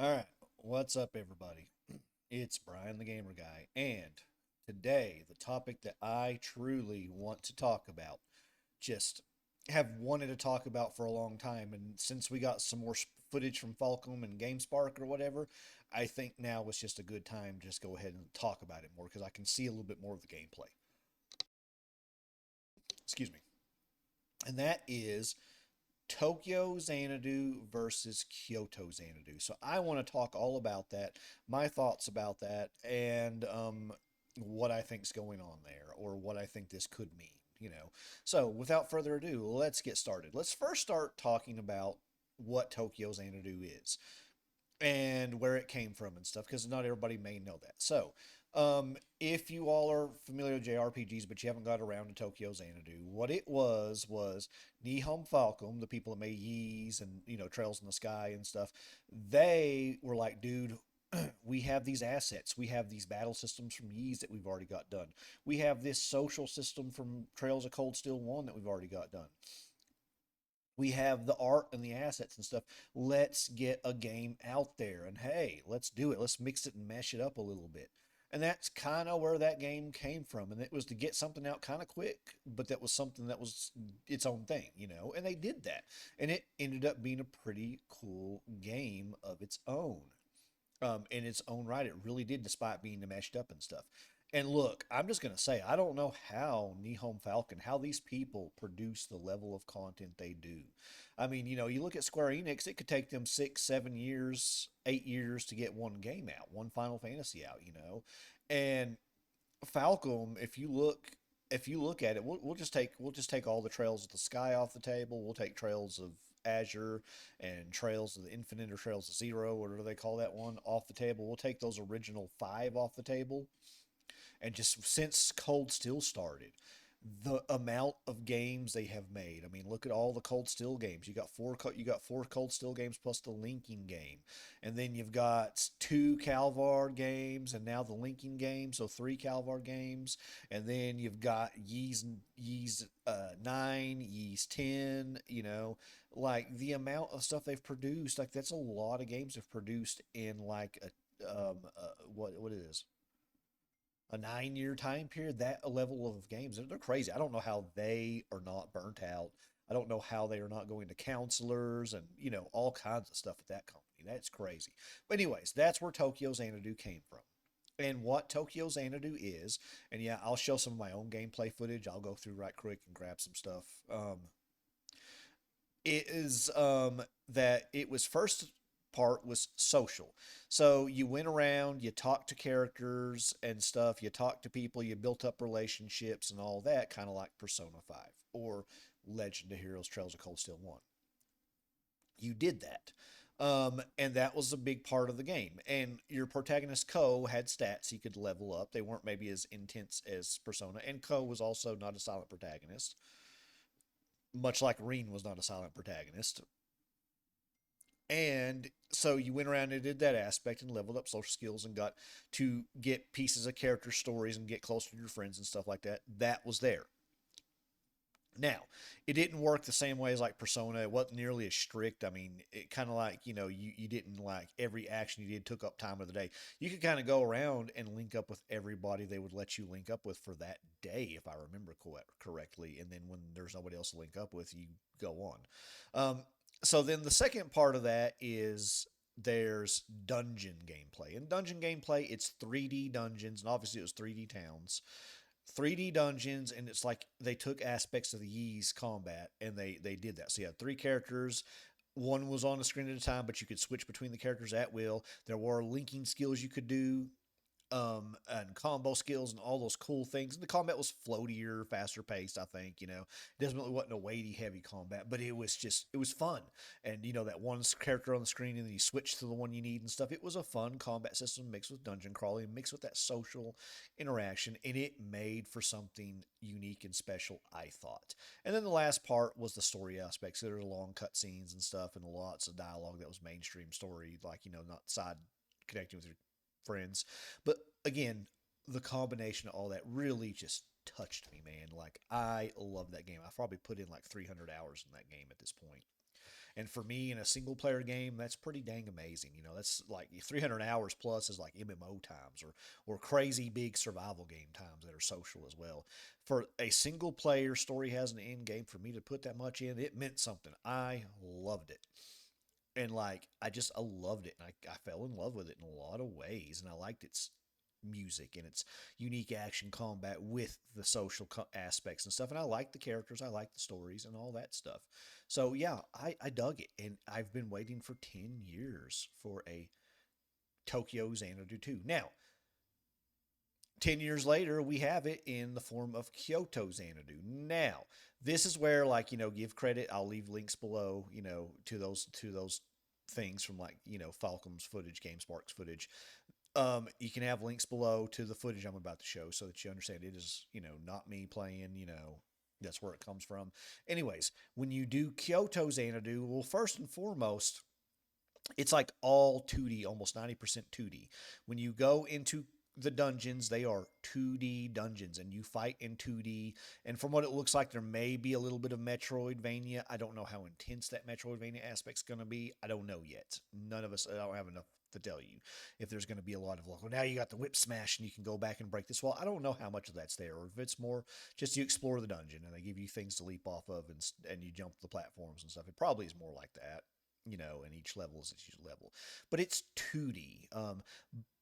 All right, what's up, everybody? It's Brian the Gamer Guy, and today the topic that I truly want to talk about, just have wanted to talk about for a long time, and since we got some more footage from Falcom and GameSpark or whatever, I think now was just a good time to just go ahead and talk about it more because I can see a little bit more of the gameplay. Excuse me, and that is Tokyo Xanadu versus Kyoto Xanadu. So I want to talk all about that, my thoughts about that, and what I think's going on there, or what I think this could mean. So without further ado, let's get started. Let's first start talking about what Tokyo Xanadu is and where it came from and stuff, because not everybody may know that. So, if you all are familiar with JRPGs, but you haven't got around to Tokyo Xanadu, what it was Nihon Falcom, the people that made Ys and Trails in the Sky and stuff. They were like, dude. We have these assets. We have these battle systems from Ys that we've already got done. We have this social system from Trails of Cold Steel 1 that we've already got done. We have the art and the assets and stuff. Let's get a game out there. And hey, let's do it. Let's mix it and mash it up a little bit. And that's kind of where that game came from. And it was to get something out kind of quick, but that was something that was its own thing. And they did that. And it ended up being a pretty cool game of its own in its own right. It really did, despite being mashed up and stuff. And look, I'm just gonna say, I don't know how Nihon Falcon, how these people produce the level of content they do. I mean, you look at Square Enix, it could take them 6, 7 years, 8 years to get one game out, one Final Fantasy out. And Falcom, if you look at it, we'll just take all the Trails of the Sky off the table. We'll take Trails of Azure and Trails of the Infinite or Trails of Zero, whatever they call that one, off the table. We'll take those original five off the table. And just since Cold Steel started, the amount of games they have made. I mean, look at all the Cold Steel games. You got four Cold Steel games plus the linking game, and then you've got two Calvard games, and now the linking game, so three Calvard games, and then you've got Yeez 9, Yeez 10. Like the amount of stuff they've produced, like that's a lot of games they've produced in like what it is, a 9 year time period. That level of games, they're crazy. I don't know how they are not burnt out. I don't know how they are not going to counselors and all kinds of stuff at that company. That's crazy. But anyways, that's where Tokyo Xanadu came from. And what Tokyo Xanadu is, and yeah, I'll show some of my own gameplay footage. I'll go through right quick and grab some stuff. It is that it was first part was social. So you went around, you talked to characters and stuff, you talked to people, you built up relationships and all that, kind of like Persona 5 or Legend of Heroes Trails of Cold Steel 1. You did that. And that was a big part of the game. And your protagonist Ko had stats he could level up. They weren't maybe as intense as Persona. And Ko was also not a silent protagonist, much like Reen was not a silent protagonist. And so you went around and did that aspect and leveled up social skills and got to get pieces of character stories and get closer to your friends and stuff like that. That was there. Now, it didn't work the same way as like Persona. It wasn't nearly as strict. I mean, it kind of like, you didn't like every action you did took up time of the day. You could kind of go around and link up with everybody they would let you link up with for that day, if I remember correctly. And then when there's nobody else to link up with, you go on. So then the second part of that is there's dungeon gameplay. In dungeon gameplay, it's 3D dungeons, and obviously it was 3D towns. 3D dungeons, and it's like they took aspects of the Ys combat and they did that. So you had three characters. One was on the screen at a time, but you could switch between the characters at will. There were linking skills you could do, and combo skills and all those cool things. And the combat was floatier, faster paced. I think it definitely wasn't a weighty, heavy combat, but it was fun. And that one character on the screen, and then you switch to the one you need and stuff. It was a fun combat system mixed with dungeon crawling, mixed with that social interaction, and it made for something unique and special, I thought. And then the last part was the story aspects. So there were long cutscenes and stuff, and lots of dialogue that was mainstream story, like not side connecting with your friends. But again, the combination of all that really just touched me, man. Like I love that game. I've probably put in like 300 hours in that game at this point. And for me, in a single player game, that's pretty dang amazing. You know, that's like 300 hours plus is like MMO times or crazy big survival game times that are social as well. For a single player story has an end game, for me to put that much in, it meant something. I loved it. And like I loved it, and I fell in love with it in a lot of ways, and I liked its music and its unique action combat with the social aspects and stuff, and I liked the characters, I liked the stories and all that stuff. So yeah, I dug it, and I've been waiting for 10 years for a Tokyo Xanadu 2. Now 10 years later, we have it in the form of Kyoto Xanadu. Now, this is where, like, give credit. I'll leave links below, to those things from, like, Falcom's footage, GameSpark's footage. You can have links below to the footage I'm about to show so that you understand it is, not me playing, that's where it comes from. Anyways, when you do Kyoto Xanadu, well, first and foremost, it's like all 2D, almost 90% 2D. When you go into the dungeons, they are 2D dungeons, and you fight in 2D. And from what it looks like, there may be a little bit of Metroidvania. I don't know how intense that Metroidvania aspect's going to be. I don't know yet. None of us, I don't have enough to tell you if there's going to be a lot of, like, well, now you got the whip smash and you can go back and break this wall. I don't know how much of that's there, or if it's more just you explore the dungeon and they give you things to leap off of, and you jump the platforms and stuff. It probably is more like that, and each level is each level. But it's 2D.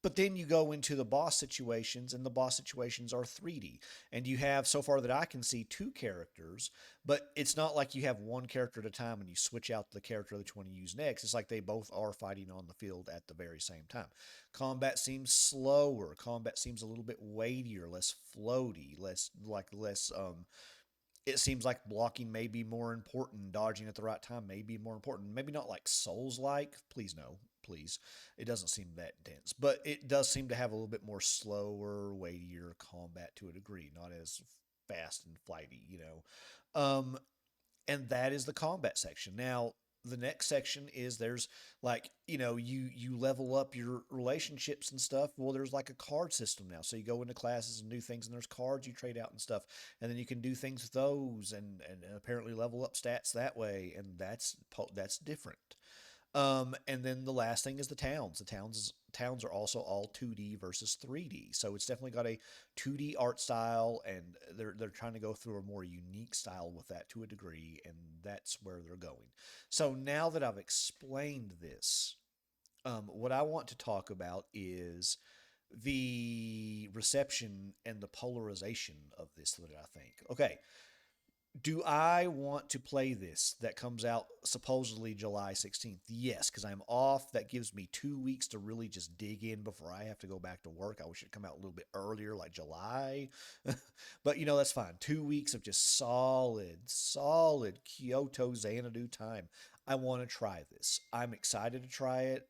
But then you go into the boss situations, and the boss situations are 3D. And you have, so far that I can see, two characters, but it's not like you have one character at a time and you switch out the character that you want to use next. It's like they both are fighting on the field at the very same time. Combat seems slower. Combat seems a little bit weightier, less floaty, less it seems like blocking may be more important, dodging at the right time may be more important. Maybe not like Souls like, please no, please. It doesn't seem that intense, but it does seem to have a little bit more slower, weightier combat to a degree, not as fast and flighty. And that is the combat section. Now, the next section is there's, like, you level up your relationships and stuff. Well, there's like a card system now, so you go into classes and do things, and there's cards you trade out and stuff, and then you can do things with those, and apparently level up stats that way, and that's different. And then the last thing is the towns. The towns are also all 2D versus 3D. So it's definitely got a 2D art style, and they're trying to go through a more unique style with that to a degree, and that's where they're going. So now that I've explained this, what I want to talk about is the reception and the polarization of this that I think. Okay, do I want to play this that comes out supposedly July 16th? Yes, because I'm off. That gives me 2 weeks to really just dig in before I have to go back to work. I wish it'd come out a little bit earlier, like July. But that's fine. 2 weeks of just solid Kyoto Xanadu time. I want to try this. I'm excited to try it.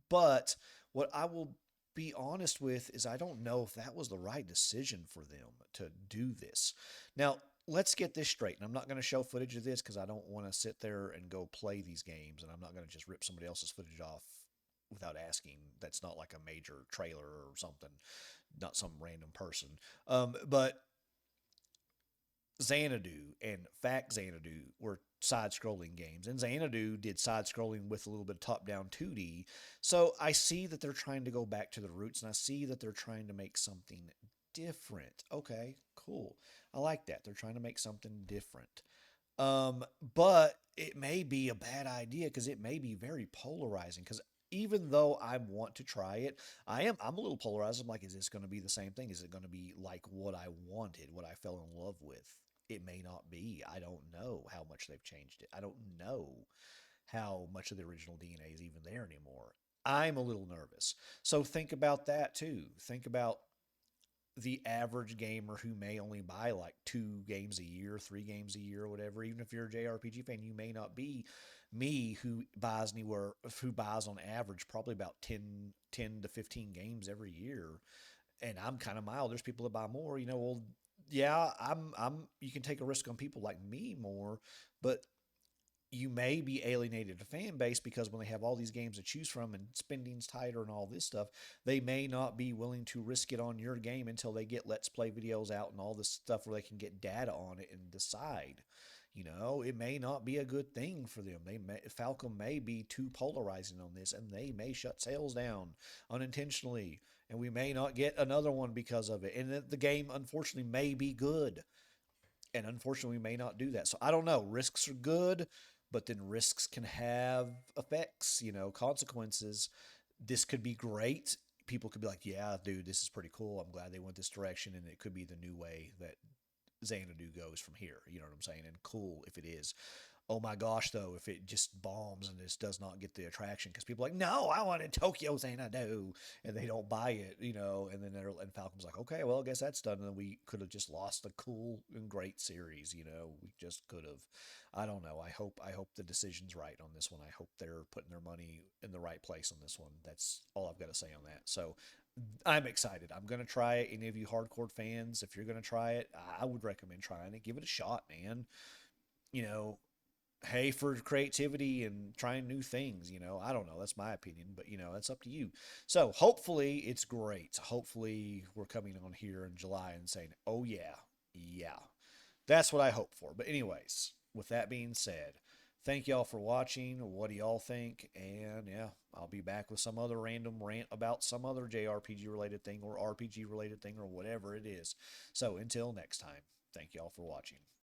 But what I will be honest with is I don't know if that was the right decision for them to do this. Now, let's get this straight. And I'm not going to show footage of this because I don't want to sit there and go play these games. And I'm not going to just rip somebody else's footage off without asking. That's not like a major trailer or something, not some random person. But Xanadu and Fact Xanadu were side scrolling games, and Xanadu did side scrolling with a little bit of top down 2D. So I see that they're trying to go back to the roots, and I see that they're trying to make something different. Okay, cool. I like that. They're trying to make something different. But it may be a bad idea because it may be very polarizing. Because even though I want to try it, I'm a little polarized. I'm like, is this going to be the same thing? Is it going to be like what I wanted, what I fell in love with? It may not be. I don't know how much they've changed it. I don't know how much of the original DNA is even there anymore. I'm a little nervous. So think about that too. Think about the average gamer who may only buy like 2 games a year, 3 games a year, or whatever. Even if you're a JRPG fan, you may not be me who buys on average probably about 10 to 15 games every year. And I'm kind of mild. There's people that buy more, well, yeah, you can take a risk on people like me more, but you may be alienated a fan base because when they have all these games to choose from and spending's tighter and all this stuff, they may not be willing to risk it on your game until they get let's play videos out and all this stuff where they can get data on it and decide. It may not be a good thing for them. Falcom may be too polarizing on this, and they may shut sales down unintentionally, and we may not get another one because of it. And the game, unfortunately, may be good, and unfortunately, we may not do that. So I don't know. Risks are good, but then risks can have effects, consequences. This could be great. People could be like, "Yeah, dude, this is pretty cool. I'm glad they went this direction," and it could be the new way that Xanadu goes from here. You know what I'm saying? And cool if it is. Oh my gosh, though, if it just bombs and this does not get the attraction because people are like, no, I wanted Tokyo Xanadu, and they don't buy it, and then and Falcom's like, okay, well, I guess that's done, and then we could have just lost a cool and great series, we just could have. I don't know. I hope the decision's right on this one. I hope they're putting their money in the right place on this one. That's all I've got to say on that. So I'm excited. I'm gonna try it. Any of you hardcore fans, if you're gonna try it, I would recommend trying it. Give it a shot, man. You know, hey, for creativity and trying new things. I don't know. That's my opinion, but that's up to you. So hopefully it's great. Hopefully we're coming on here in July and saying, oh yeah, yeah. That's what I hope for. But anyways, with that being said, thank y'all for watching. What do y'all think? And yeah, I'll be back with some other random rant about some other JRPG related thing or RPG related thing or whatever it is. So until next time, thank y'all for watching.